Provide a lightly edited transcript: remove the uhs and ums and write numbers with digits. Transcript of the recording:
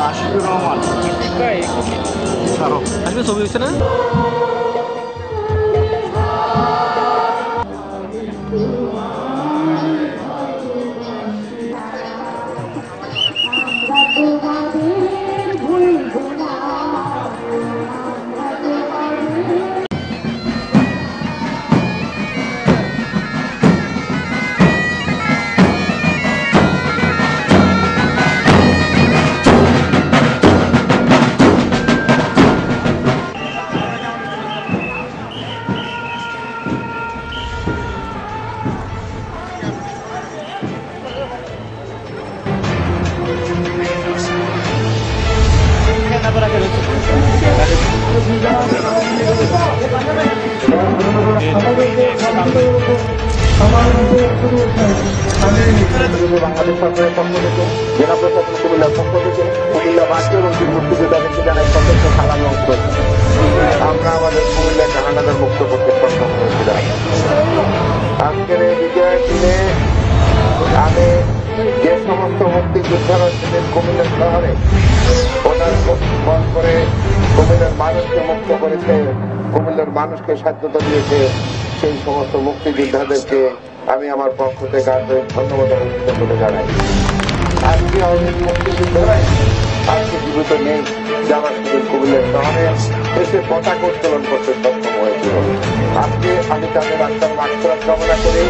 আশিকুর রহমান আসলে ছবি হচ্ছে না। বাংলাদেশ সরকারের পক্ষ থেকে জেলা প্রশাসন কুমিল্লার পক্ষ থেকে কুমিল্লা বাসী এবং মুক্তিযোদ্ধাদেরকে জানাই সতর্ক সালাম অংশ আমরা আমাদের কুমিল্লা জাহানাদের মুক্ত করতে সক্ষম হয়েছিলাম। আজকের এই বিজয়ের দিনে আমি যে সমস্ত মুক্তিযোদ্ধারা ছিলেন কুমিল্লা শহরে ওনার বল করে কুমিল্লার মানুষকে মুক্ত করেছে, কুমিল্লার মানুষকে স্বাধীনতা দিয়েছে, সেই সমস্ত মুক্তিযোদ্ধাদেরকে আমি আমার পক্ষ থেকে আন্তরিক ধন্যবাদ এবং কৃতজ্ঞতা জানাই। আজকে অনেক মুক্তিযোদ্ধারাই আজকে জীবিত নেই, যারা শুধু কুমিল্লার শহরে এসে পতাকা উত্তোলন করতে সক্ষম হয়েছিল। আজকে আমি তাদের আত্মার মাগফিরাত কামনা করি।